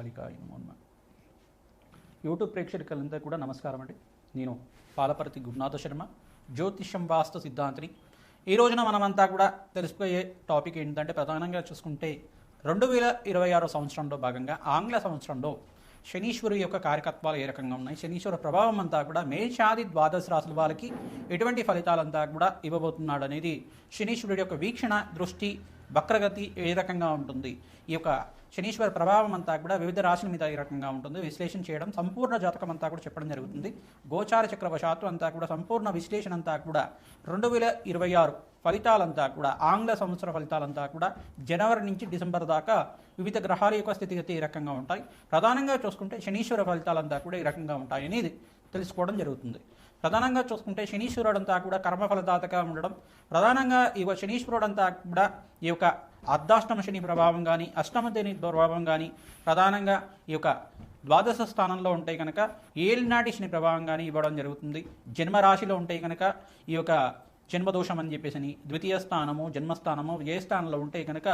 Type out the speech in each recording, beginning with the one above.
గణాధికారి నమో. YouTube ప్రేక్షకులంతా కూడా నమస్కారం అండి. నేను పాలపర్తి గురునాథ శర్మ, జ్యోతిషం వాస్తు సిద్ధాంతిని. ఈ రోజున మనమంతా కూడా తెలుసుకునే టాపిక్ ఏంటంటే, ప్రధానంగా చూసుకుంటే 2026 సంవత్సరంలో భాగంగా ఆంగ్ల సంవత్సరంలో శనీశ్వరు యొక్క కార్యకత్వాలు ఏ రకంగా ఉన్నాయి, శనీశ్వర ప్రభావం అంతా కూడా మేషాది ద్వాదశ రాశుల వాళ్ళకి ఎటువంటి ఫలితాలంతా కూడా ఇవ్వబోతున్నాడు అనేది, శనీశ్వరుడి యొక్క వీక్షణ దృష్టి వక్రగతి ఏ రకంగా ఉంటుంది, ఈ యొక్క శనీశ్వర ప్రభావం అంతా కూడా వివిధ రాశుల మీద ఏ రకంగా ఉంటుంది విశ్లేషణ చేయడం, సంపూర్ణ జాతకం అంతా కూడా చెప్పడం జరుగుతుంది. గోచార చక్రవశాత్తు అంతా కూడా సంపూర్ణ విశ్లేషణ అంతా కూడా 2026 ఫలితాలంతా కూడా ఆంగ్ల సంవత్సర ఫలితాలంతా కూడా జనవరి నుంచి డిసెంబర్ దాకా వివిధ గ్రహాల యొక్క స్థితిగతి ఏ రకంగా ఉంటాయి, ప్రధానంగా చూసుకుంటే శనీశ్వర ఫలితాలంతా కూడా ఏ రకంగా ఉంటాయి అనేది తెలుసుకోవడం జరుగుతుంది. ప్రధానంగా చూసుకుంటే శనీశ్వరుడు అంతా కూడా కర్మఫలదాతగా ఉండడం, ప్రధానంగా ఈ శనీశ్వరుడు అంతా కూడా ఈ యొక్క అర్ధాష్టమ శని ప్రభావం కానీ అష్టమ శని ప్రభావం కానీ, ప్రధానంగా ఈ యొక్క ద్వాదశ స్థానంలో ఉంటే కనుక ఏలినాటి శని ప్రభావం కానీ ఇవ్వడం జరుగుతుంది. జన్మరాశిలో ఉంటే కనుక ఈ యొక్క జన్మదోషం అని చెప్పేసి ద్వితీయ స్థానము జన్మస్థానము విజయస్థానంలో ఉంటే కనుక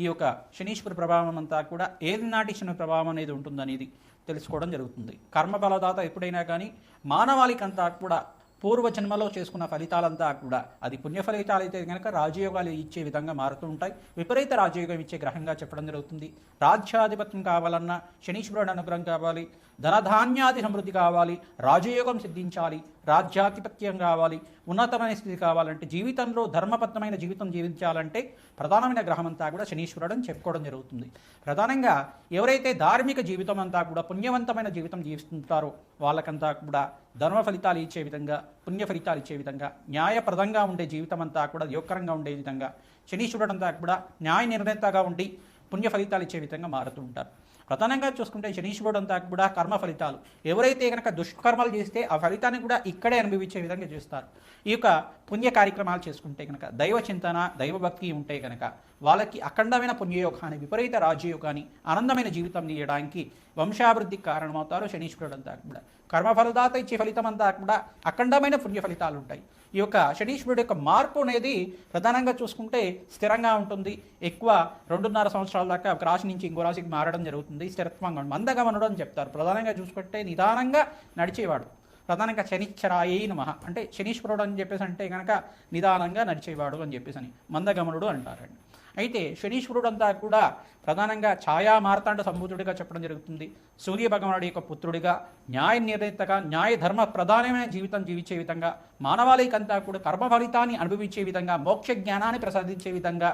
ఈ యొక్క శనీశ్వర ప్రభావం అంతా కూడా ఏలినాటి శని ప్రభావం అనేది ఉంటుందనేది తెలుసుకోవడం జరుగుతుంది. కర్మఫలదాత ఎప్పుడైనా కానీ మానవాళికంతా కూడా పూర్వజన్మలో చేసుకున్న ఫలితాలంతా కూడా అది పుణ్య ఫలితాలు అయితే కనుక రాజయోగాలు ఇచ్చే విధంగా మారుతూ ఉంటాయి. విపరీత రాజయోగం ఇచ్చే గ్రహంగా చెప్పడం జరుగుతుంది. రాజ్యాధిపత్యం కావాలన్నా శనీశ్వరుడు అనుగ్రహం కావాలి, ధనధాన్యాది సమృద్ధి కావాలి, రాజయోగం సిద్ధించాలి, రాజ్యాధిపత్యం కావాలి, ఉన్నతమైన స్థితి కావాలంటే, జీవితంలో ధర్మబద్ధమైన జీవితం జీవించాలంటే ప్రధానమైన గ్రహం అంతా కూడా శనీశ్వరుడు అని చెప్పుకోవడం జరుగుతుంది. ప్రధానంగా ఎవరైతే ధార్మిక జీవితం అంతా కూడా పుణ్యవంతమైన జీవితం జీవిస్తుంటారో వాళ్ళకంతా కూడా ధర్మ ఫలితాలు ఇచ్చే విధంగా, పుణ్య ఫలితాలు ఇచ్చే విధంగా, న్యాయప్రదంగా ఉండే జీవితం అంతా కూడా యోగకరంగా ఉండే విధంగా శనీశ్వరుడు అంతా కూడా న్యాయ నిర్ణేతగా ఉండి పుణ్య ఫలితాలు ఇచ్చే విధంగా మారుతూ ఉంటారు. ప్రధానంగా చూసుకుంటే శనీశ్వరుడు అంతా కూడా కర్మ ఫలితాలు, ఎవరైతే కనుక దుష్కర్మలు చేస్తే ఆ ఫలితాన్ని కూడా ఇక్కడే అనుభవించే విధంగా చేస్తారు. ఈ యొక్క పుణ్య కార్యక్రమాలు చేసుకుంటే కనుక, దైవ చింతన దైవభక్తి ఉంటే కనుక వాళ్ళకి అఖండమైన పుణ్యయోగాన్ని, విపరీత రాజయోగాన్ని, ఆనందమైన జీవితం తీయడానికి వంశాభివృద్ధికి కారణమవుతారు శనీశ్వరుడు అంతా కూడా. కర్మఫలదాత ఇచ్చే ఫలితం అంతా కూడా అఖండమైన పుణ్య ఫలితాలు ఉంటాయి. ఈ యొక్క శనీశ్వరుడు యొక్క మార్పు అనేది ప్రధానంగా చూసుకుంటే స్థిరంగా ఉంటుంది. ఎక్కువ 2.5 సంవత్సరాల దాకా ఒక రాశి నుంచి ఇంకో రాశికి మారడం జరుగుతుంది. స్థిరత్వంగా మందగమనుడు అని చెప్తారు. ప్రధానంగా చూసుకుంటే నిదానంగా నడిచేవాడు. ప్రధానంగా శనిశ్చరాయే నమః అంటే శనీశ్వరుడు అని చెప్పేసి అంటే కనుక నిదానంగా నడిచేవాడు అని చెప్పేసి అని మందగమనుడు అంటారండి. అయితే శనీశ్వరుడు అంతా కూడా ప్రధానంగా ఛాయా మార్తాండ సంభూతుడిగా చెప్పడం జరుగుతుంది. సూర్య భగవానుడి యొక్క పుత్రుడిగా, న్యాయ నిర్ణేతగా, న్యాయ ధర్మ ప్రధానమైన జీవితం జీవించే విధంగా, మానవాళికంతా కూడా కర్మ ఫలితాన్ని అనుభవించే విధంగా, మోక్ష జ్ఞానాన్ని ప్రసాదించే విధంగా,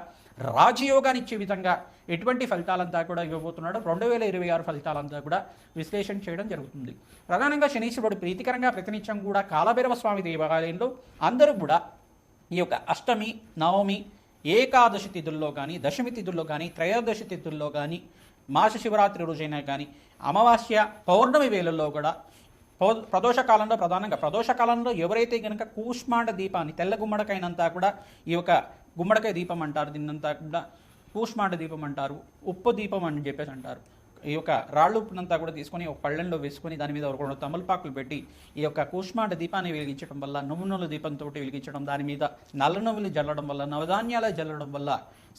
రాజయోగాన్ని ఇచ్చే విధంగా ఎటువంటి ఫలితాలంతా కూడా ఇవ్వబోతున్నాడు 2026 ఫలితాలంతా కూడా విశ్లేషణ చేయడం జరుగుతుంది. ప్రధానంగా శనీశ్వరుడు ప్రీతికరంగా ప్రతినిత్యం కూడా కాలభైరవ స్వామి దేవాలయంలో అందరూ కూడా ఈ యొక్క అష్టమి, నవమి, ఏకాదశి తిథుల్లో కానీ, దశమి తిథుల్లో కానీ, త్రయోదశి తిథుల్లో కానీ, మాస శివరాత్రి రోజైనా కానీ, అమావాస్య పౌర్ణమి వేళల్లో కూడా ప్రదోషకాలంలో, ప్రధానంగా ప్రదోషకాలంలో ఎవరైతే కనుక కూష్మాండ దీపాన్ని, తెల్ల గుమ్మడికాయనంతా కూడా ఈ యొక్క గుమ్మడికాయ దీపం అంటారు, దీన్నంతా కూడా కూష్మాండ దీపం అంటారు, ఉప్పు దీపం అని చెప్పేసి అంటారు. ఈ యొక్క రాళ్ళు ఉప్పునంతా కూడా తీసుకొని ఒక పళ్ళెంలో వేసుకొని దాని మీద ఒక 2 తమలపాకులు పెట్టి ఈ యొక్క కూష్మాండ దీపాన్ని వెలిగించడం వల్ల, నువ్వుల దీపంతో వెలిగించడం, దాని మీద నల్ల నువ్వులు జల్లడం వల్ల, నవధాన్యాలు జల్లడం వల్ల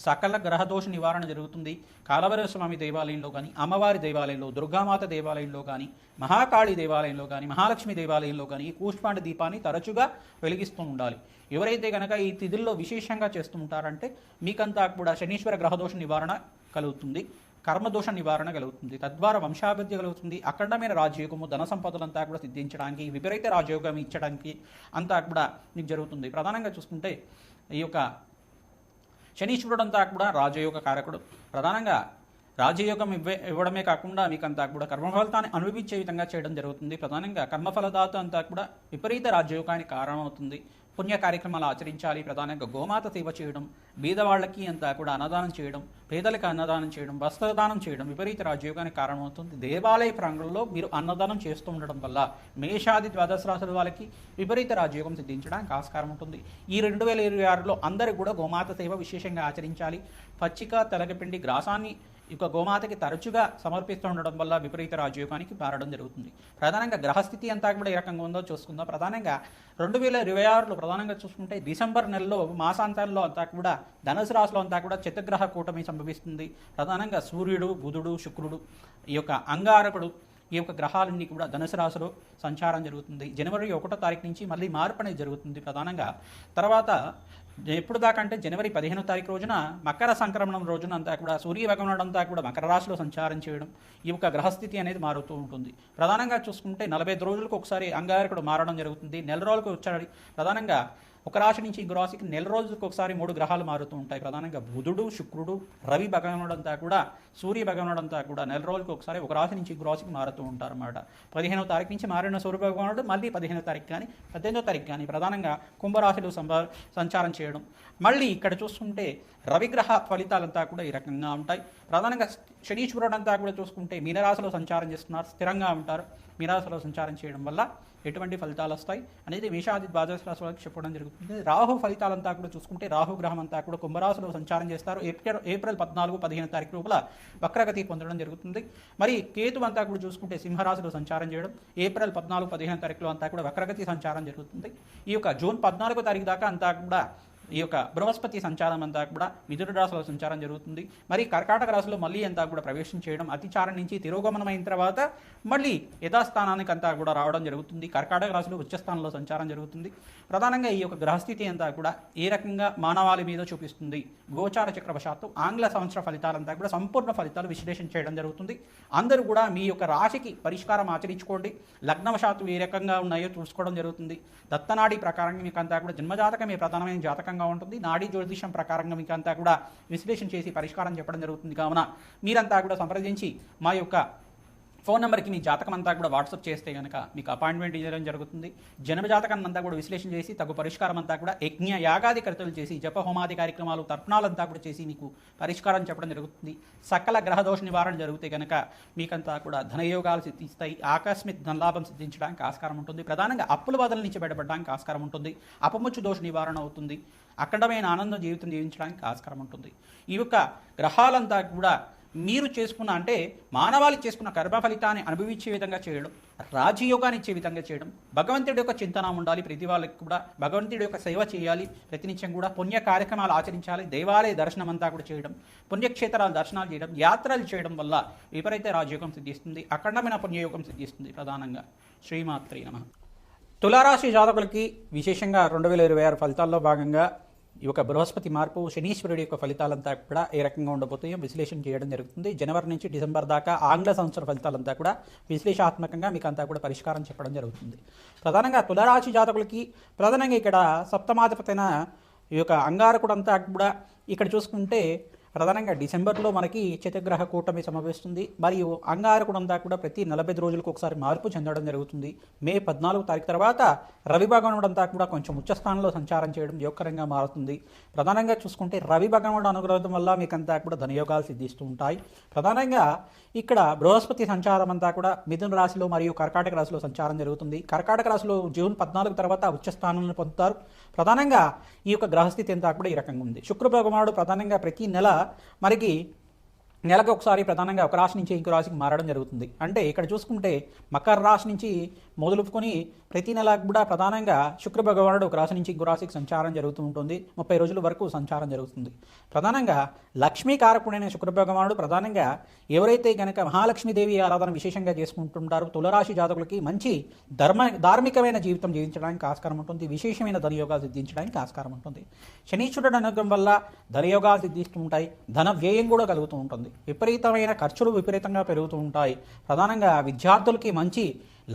సకల గ్రహదోష నివారణ జరుగుతుంది. కాలభైరవ స్వామి దేవాలయంలో కానీ, అమ్మవారి దేవాలయంలో, దుర్గామాత దేవాలయంలో కానీ, మహాకాళి దేవాలయంలో కానీ, మహాలక్ష్మి దేవాలయంలో కానీ ఈ కూష్మాండ దీపాన్ని తరచుగా వెలిగిస్తూ ఉండాలి. ఎవరైతే కనుక ఈ తిథుల్లో విశేషంగా చేస్తూ ఉంటారంటే మీకంతా కూడా శనీశ్వర గ్రహదోష నివారణ కలుగుతుంది, కర్మదోష నివారణ కలుగుతుంది, తద్వారా వంశాభివృద్ధి కలుగుతుంది. అఖండమైన రాజయోగము, ధన సంపదలంతా కూడా సిద్ధించడానికి, విపరీత రాజయోగం ఇచ్చడానికి అంతా కూడా మీకు జరుగుతుంది. ప్రధానంగా చూసుకుంటే ఈ యొక్క శనీశ్వరుడు అంతా కూడా రాజయోగ కారకుడు. ప్రధానంగా రాజయోగం ఇవ్వడమే కాకుండా మీకంతా కూడా కర్మఫలితాన్ని అనుభవించే విధంగా చేయడం జరుగుతుంది. ప్రధానంగా కర్మఫలదాత అంతా కూడా విపరీత రాజయోగానికి కారణమవుతుంది. పుణ్య కార్యక్రమాలు ఆచరించాలి. ప్రధానంగా గోమాత సేవ చేయడం, బీదవాళ్ళకి అంతా కూడా అన్నదానం చేయడం, పేదలకు అన్నదానం చేయడం, వస్త్రదానం చేయడం విపరీత రాజయోగానికి కారణమవుతుంది. దేవాలయ ప్రాంగణంలో మీరు అన్నదానం చేస్తూ ఉండడం వల్ల మేషాది ద్వాదశ రాశుల వాళ్ళకి విపరీత రాజయోగం సిద్ధించడానికి ఆస్కారం ఉంటుంది. ఈ 2026లో అందరూ కూడా గోమాత సేవ విశేషంగా ఆచరించాలి. పచ్చిక, తెలగపిండి, గ్రాసాన్ని ఇక గోమాతకి తరచుగా సమర్పిస్తూ ఉండడం వల్ల విపరీత రాజయోగానికి మారడం జరుగుతుంది. ప్రధానంగా గ్రహస్థితి అంతా కూడా ఏ రకంగా ఉందో చూసుకుందాం. ప్రధానంగా 2026లో ప్రధానంగా చూసుకుంటే డిసెంబర్ నెలలో మాసాంతంలో అంతా కూడా ధనుసు రాశిలో అంతా కూడా చతుర్గ్రహ కూటమి సంభవిస్తుంది. ప్రధానంగా సూర్యుడు, బుధుడు, శుక్రుడు, ఈ యొక్క అంగారకుడు, ఈ యొక్క గ్రహాలన్నీ కూడా ధనుసు రాశిలో సంచారం జరుగుతుంది. జనవరి 1వ తారీఖు నుంచి మళ్ళీ మార్పు అనేది జరుగుతుంది. ప్రధానంగా తర్వాత ఎప్పుడు దాకా అంటే జనవరి 15వ తారీఖు రోజున మకర సంక్రమణం రోజున అంతా కూడా సూర్య భగవానుడు అంతా కూడా మకర రాశిలో సంచారం చేయడం, ఈ యొక్క గ్రహస్థితి అనేది మారుతూ ఉంటుంది. ప్రధానంగా చూసుకుంటే 45 రోజులకు ఒకసారి అంగారకుడు మారడం జరుగుతుంది. నెల రోజులకు ఒకసారి ప్రధానంగా ఒక రాశి నుంచి ఇంకో రాశికి నెల రోజులకు ఒకసారి 3 గ్రహాలు మారుతూ ఉంటాయి. ప్రధానంగా బుధుడు, శుక్రుడు, రవి భగవానుడు అంతా కూడా సూర్య భగవానుడు అంతా కూడా నెల రోజులకు ఒకసారి ఒక రాశి నుంచి ఇంకో రాశికి మారుతూ ఉంటారు అన్నమాట. 15వ తారీఖు నుంచి మారిన సూర్య భగవానుడు మళ్ళీ 15వ తారీఖు కానీ 18వ తారీఖు కానీ ప్రధానంగా కుంభరాశిలో సంచారం చేయడం. మళ్ళీ ఇక్కడ చూసుకుంటే రవిగ్రహ ఫలితాలంతా కూడా ఈ రకంగా ఉంటాయి. ప్రధానంగా శనీశ్వరుడు అంతా కూడా చూసుకుంటే మీనరాశిలో సంచారం చేస్తున్నారు, స్థిరంగా ఉంటారు. మీనరాశిలో సంచారం చేయడం వల్ల ఎటువంటి ఫలితాలు వస్తాయి అనేది మేషాది ద్వాదశ రాశి వాళ్ళకి చెప్పడం జరుగుతుంది. రాహు ఫలితాలంతా కూడా చూసుకుంటే రాహు గ్రహం అంతా కూడా కుంభరాశిలో సంచారం చేస్తారు. ఏప్రిల్ 14, 15 తారీఖు లోపల వక్రగతి పొందడం జరుగుతుంది. మరి కేతు అంతా కూడా చూసుకుంటే సింహరాశిలో సంచారం చేయడం ఏప్రిల్ 14, 15 తారీఖులో అంతా కూడా వక్రగతి సంచారం జరుగుతుంది. ఈ యొక్క జూన్ 14వ తారీఖు దాకా అంతా కూడా ఈ యొక్క బృహస్పతి సంచారం అంతా కూడా మిథున రాశిలో సంచారం జరుగుతుంది. మరి కర్కాటక రాశిలో మళ్ళీ అంతా కూడా ప్రవేశం చేయడం, అతిచారం నుంచి తిరోగమనమైన తర్వాత మళ్ళీ యథాస్థానానికి అంతా కూడా రావడం జరుగుతుంది. కర్కాటక రాశిలో ఉచ్చస్థానంలో సంచారం జరుగుతుంది. ప్రధానంగా ఈ యొక్క గ్రహస్థితి అంతా కూడా ఏ రకంగా మానవాళి మీద చూపిస్తుంది, గోచార చక్రవశాత్తు ఆంగ్ల సంవత్సర ఫలితాలంతా కూడా సంపూర్ణ ఫలితాలు విశ్లేషణ చేయడం జరుగుతుంది. అందరూ కూడా మీ యొక్క రాశికి పరిష్కారం ఆచరించుకోండి. లగ్నవశాత్తు ఏ రకంగా ఉన్నాయో చూసుకోవడం జరుగుతుంది. దత్తనాడి ప్రకారంగా మీకు అంతా కూడా జన్మజాతకమే ప్రధానమైన జాతకంగా ఉంటుంది. నాడీ జ్యోతిషం ప్రకారంగా మీకు అంతా కూడా విశ్లేషణ చేసి పరిష్కారం చెప్పడం జరుగుతుంది. కావున మీరంతా కూడా సంప్రదించి మా యొక్క ఫోన్ నెంబర్కి మీ జాతకం అంతా కూడా వాట్సాప్ చేస్తే కనుక మీకు అపాయింట్మెంట్ ఇవ్వడం జరుగుతుంది. జన్మ జాతకాన్ని అంతా కూడా విశ్లేషణ చేసి తగు పరిష్కారం అంతా కూడా యజ్ఞ యాగాది కర్తలు చేసి జప హోమాది కార్యక్రమాలు తర్పణాలంతా కూడా చేసి మీకు పరిష్కారం చెప్పడం జరుగుతుంది. సకల గ్రహదోష నివారణ జరిగితే కనుక మీకంతా కూడా ధనయోగాలు సిద్ధిస్తాయి. ఆకస్మిక ధనలాభం సిద్ధించడానికి ఆస్కారం ఉంటుంది. ప్రధానంగా అప్పుల బాధల నుంచి బయటపడడానికి ఆస్కారం ఉంటుంది. అపముచ్చు దోష నివారణ అవుతుంది. అఖండమైన ఆనంద జీవితం జీవించడానికి ఆస్కారం ఉంటుంది. ఈ యొక్క గ్రహాలంతా కూడా మీరు చేసుకున్న అంటే మానవాళి చేసుకున్న కర్మ ఫలితాన్ని అనుభవించే విధంగా చేయడం, రాజయోగాన్ని ఇచ్చే విధంగా చేయడం, భగవంతుడి యొక్క చింతన ఉండాలి. ప్రతి వాళ్ళకి కూడా భగవంతుడి యొక్క సేవ చేయాలి. ప్రతినిత్యం కూడా పుణ్య కార్యక్రమాలు ఆచరించాలి. దేవాలయ దర్శనం అంతా కూడా చేయడం, పుణ్యక్షేత్రాల దర్శనాలు చేయడం, యాత్రలు చేయడం వల్ల విపరీత రాజయోగం సిద్ధిస్తుంది. అఖండమైన పుణ్యయోగం సిద్ధిస్తుంది. ప్రధానంగా శ్రీమాత్రే నమః. తులారాశి జాతకులకి విశేషంగా 2026 ఫలితాల్లో భాగంగా ఈ యొక్క బృహస్పతి మార్పు, శనీశ్వరుడి యొక్క ఫలితాలంతా కూడా ఏ రకంగా ఉండబోతాయో విశ్లేషణ చేయడం జరుగుతుంది. జనవరి నుంచి డిసెంబర్ దాకా ఆంగ్ల సంవత్సర ఫలితాలంతా కూడా విశ్లేషాత్మకంగా మీకు అంతా కూడా పరిష్కారం చెప్పడం జరుగుతుంది. ప్రధానంగా తులారాశి జాతకులకి ప్రధానంగా ఇక్కడ సప్తమాధిపతైన ఈ యొక్క అంగారకుడు అంతా కూడా ఇక్కడ చూసుకుంటే ప్రధానంగా డిసెంబర్లో మనకి చతుర్గ్రహ కూటమి సంభవిస్తుంది. మరియు అంగారకుడు అంతా కూడా ప్రతి 45 రోజులకు ఒకసారి మార్పు చెందడం జరుగుతుంది. మే 14వ తారీఖు తర్వాత రవి భగవానుడు అంతా కూడా కొంచెం ఉచ్చస్థానంలో సంచారం చేయడం యోగకరంగా మారుతుంది. ప్రధానంగా చూసుకుంటే రవి భగవానుడు అనుగ్రహం వల్ల మీకంతా కూడా ధనయోగాలు సిద్ధిస్తూ ఉంటాయి. ప్రధానంగా ఇక్కడ బృహస్పతి సంచారం అంతా కూడా మిథున రాశిలో మరియు కర్కాటక రాశిలో సంచారం జరుగుతుంది. కర్కాటక రాశిలో జూన్ 14 తర్వాత ఉచ్చస్థానాలను పొందుతారు. ప్రధానంగా ఈ యొక్క గ్రహస్థితి అంతా కూడా ఈ రకంగా ఉంది. శుక్ర భగవానుడు ప్రధానంగా ప్రతి నెల మనకి నెలకు ఒకసారి ప్రధానంగా ఒక రాశి నుంచి ఇంకో రాశికి మారడం జరుగుతుంది. అంటే ఇక్కడ చూసుకుంటే మకర రాశి నుంచి మొదలుకొని ప్రతి నెల కూడా ప్రధానంగా శుక్ర భగవానుడు ఒక రాశి నుంచి ఇంకో రాశికి సంచారం జరుగుతూ ఉంటుంది. 30 రోజుల వరకు సంచారం జరుగుతుంది. ప్రధానంగా లక్ష్మీకారకుడైన శుక్ర భగవానుడు ప్రధానంగా ఎవరైతే కనుక మహాలక్ష్మీదేవి ఆరాధన విశేషంగా చేసుకుంటుంటారో తులరాశి జాతకులకి మంచి ధార్మికమైన జీవితం జీవించడానికి ఆస్కారం ఉంటుంది. విశేషమైన ధనయోగాలు సిద్ధించడానికి ఆస్కారం ఉంటుంది. శనీశ్వరుడు అనుగ్రహం వల్ల ధనయోగాలు సిద్ధిస్తూ ఉంటాయి. ధన వ్యయం కూడా కలుగుతూ ఉంటుంది. విపరీతమైన ఖర్చులు విపరీతంగా పెరుగుతూ ఉంటాయి. ప్రధానంగా విద్యార్థులకి మంచి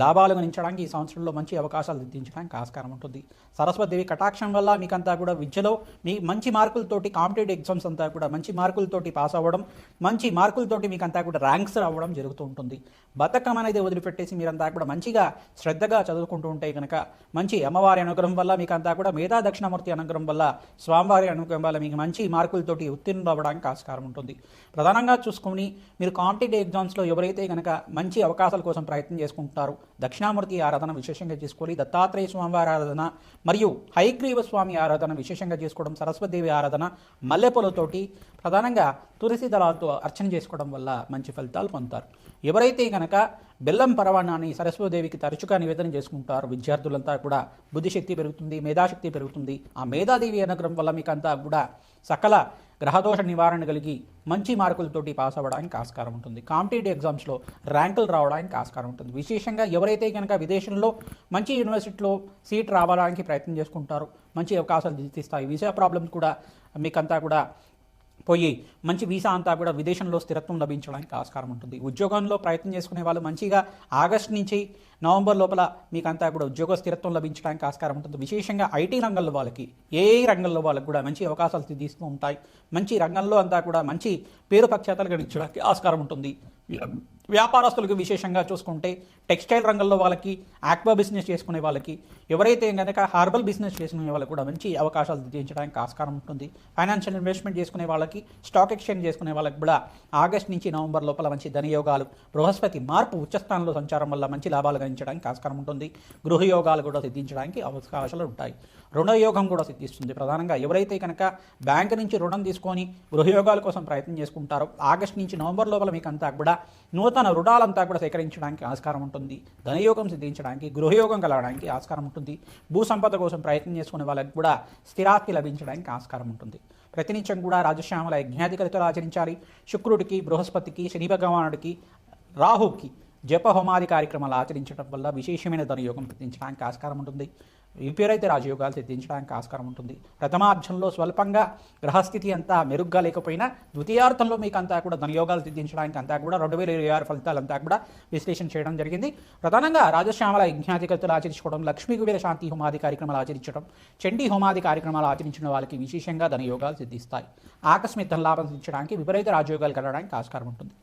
లాభాలు గణించడానికి ఈ సంవత్సరంలో మంచి అవకాశాలు సిద్ధించడానికి ఆస్కారం ఉంటుంది. సరస్వతిదేవి కటాక్షం వల్ల మీకంతా కూడా విద్యలో మీ మంచి మార్కులతోటి కాంపిటేటివ్ ఎగ్జామ్స్ అంతా కూడా మంచి మార్కులతోటి పాస్ అవ్వడం, మంచి మార్కులతోటి మీకంతా కూడా ర్యాంక్స్ రావడం జరుగుతూ ఉంటుంది. బతకం అనేది వదిలిపెట్టేసి మీరంతా కూడా మంచిగా శ్రద్ధగా చదువుకుంటూ ఉంటే కనుక మంచి అమ్మవారి అనుగ్రహం వల్ల మీకంతా కూడా మేధా దక్షిణామూర్తి అనుగ్రహం వల్ల స్వామివారి అనుగ్రహం వల్ల మీకు మంచి మార్కులతోటి ఉత్తీర్ణులు అవ్వడానికి ఆస్కారం ఉంటుంది. ప్రధానంగా చూసుకొని మీరు కాంపిటేటివ్ ఎగ్జామ్స్లో ఎవరైతే కనుక మంచి అవకాశాల కోసం ప్రయత్నం చేసుకుంటారో దక్షిణామూర్తి ఆరాధన విశేషంగా చేసుకోవాలి, దత్తాత్రేయ స్వామివారి ఆరాధన మరియు హయగ్రీవ స్వామి ఆరాధన విశేషంగా చేసుకోవడం, సరస్వతిదేవి ఆరాధన మల్లెపూలతోటి ప్రధానంగా తులసి దళాలతో అర్చన చేసుకోవడం వల్ల మంచి ఫలితాలు పొందుతారు. ఎవరైతే కనుక బెల్లం పరవాణాన్ని సరస్వతిదేవికి తరచుగా నివేదన చేసుకుంటారో విద్యార్థులంతా కూడా బుద్ధిశక్తి పెరుగుతుంది, మేధాశక్తి పెరుగుతుంది. ఆ మేధాదేవి అనుగ్రహం వల్ల మీకు అంతా కూడా సకల గ్రహదోష నివారణ కలిగి మంచి మార్కులతోటి పాస్ అవ్వడానికి ఆస్కారం ఉంటుంది. కాంపిటేటివ్ ఎగ్జామ్స్లో ర్యాంకులు రావడానికి ఆస్కారం ఉంటుంది. విశేషంగా ఎవరైతే కనుక విదేశంలో మంచి యూనివర్సిటీలో సీట్ రావడానికి ప్రయత్నం చేసుకుంటారో మంచి అవకాశాలు తీస్తాయి. వీసా ప్రాబ్లమ్స్ కూడా మీకంతా కూడా పోయి మంచి వీసా అంతా కూడా విదేశంలో స్థిరత్వం లభించడానికి ఆస్కారం ఉంటుంది. ఉద్యోగంలో ప్రయత్నం చేసుకునే వాళ్ళు మంచిగా ఆగస్టు నుంచి నవంబర్ లోపల మీకంతా కూడా ఉద్యోగ స్థిరత్వం లభించడానికి ఆస్కారం ఉంటుంది. విశేషంగా ఐటీ రంగంలో వాళ్ళకి ఏ రంగంలో వాళ్ళకి కూడా మంచి అవకాశాలు తీస్తూ ఉంటాయి. మంచి రంగంలో అంతా కూడా మంచి పేరు ప్రఖ్యాతలు గడించడానికి ఆస్కారం ఉంటుంది. వ్యాపారస్తులకు విశేషంగా చూసుకుంటే టెక్స్టైల్ రంగంలో వాళ్ళకి, ఆక్వా బిజినెస్ చేసుకునే వాళ్ళకి, ఎవరైతే కనుక హార్బల్ బిజినెస్ చేసుకునే వాళ్ళకి కూడా మంచి అవకాశాలు తీర్చడానికి ఆస్కారం ఉంటుంది. ఫైనాన్షియల్ ఇన్వెస్ట్మెంట్ చేసుకునే వాళ్ళకి, స్టాక్ ఎక్స్చేంజ్ చేసుకునే వాళ్ళకి కూడా ఆగస్ట్ నుంచి నవంబర్ లోపల మంచి ధనయోగాలు, బృహస్పతి మార్పు ఉచ్చస్థానంలో సంచారం వల్ల మంచి లాభాలు గణించడానికి ఆస్కారం ఉంటుంది. గృహయోగాలు కూడా సిద్ధించడానికి అవకాశాలు ఉంటాయి. రుణయోగం కూడా సిద్ధిస్తుంది. ప్రధానంగా ఎవరైతే కనుక బ్యాంకు నుంచి రుణం తీసుకొని గృహయోగాల కోసం ప్రయత్నం చేసుకుంటారో ఆగస్ట్ నుంచి నవంబర్ లోపల మీకు అంతా కూడా నూతన రుణాలంతా కూడా సేకరించడానికి ఆస్కారం ఉంటుంది. ధనయోగం సిద్ధించడానికి, గృహయోగం కలగడానికి ఆస్కారం ఉంటుంది. భూ సంపద కోసం ప్రయత్నం చేసుకునే వాళ్ళకి కూడా స్థిరాస్తి లభించడానికి ఆస్కారం ఉంటుంది. ప్రతినిత్యం కూడా రాజశ్యామల యజ్ఞాధికరితలు ఆచరించాలి. శుక్రుడికి, బృహస్పతికి, శని భగవానుడికి, రాహుకి జప హోమాది కార్యక్రమాలు ఆచరించడం వల్ల విశేషమైన ధనయోగం సిద్ధించడానికి ఆస్కారం ఉంటుంది. విపరీత రాజయోగాలు సిద్ధించడానికి ఆస్కారం ఉంటుంది. ప్రథమార్థంలో స్వల్పంగా గ్రహస్థితి అంతా మెరుగ్గా లేకపోయినా ద్వితీయార్థంలో మీకు అంతా కూడా ధనయోగాలు సిద్ధించడానికి అంతా కూడా 2026 ఫలితాలంతా కూడా విశ్లేషణ చేయడం జరిగింది. ప్రధానంగా రాజశ్యామల యజ్ఞాధికతులు ఆచరించుకోవడం, లక్ష్మీ కుబేర శాంతి హోమాది కార్యక్రమాలు ఆచరించడం, చండీ హోమాది కార్యక్రమాలు ఆచరించిన వాళ్ళకి విశేషంగా ధనయోగాలు సిద్ధిస్తాయి. ఆకస్మిక ధనలాభం సిద్ధించడానికి, విపరీత రాజయోగాలు కలగడానికి ఆస్కారం ఉంటుంది.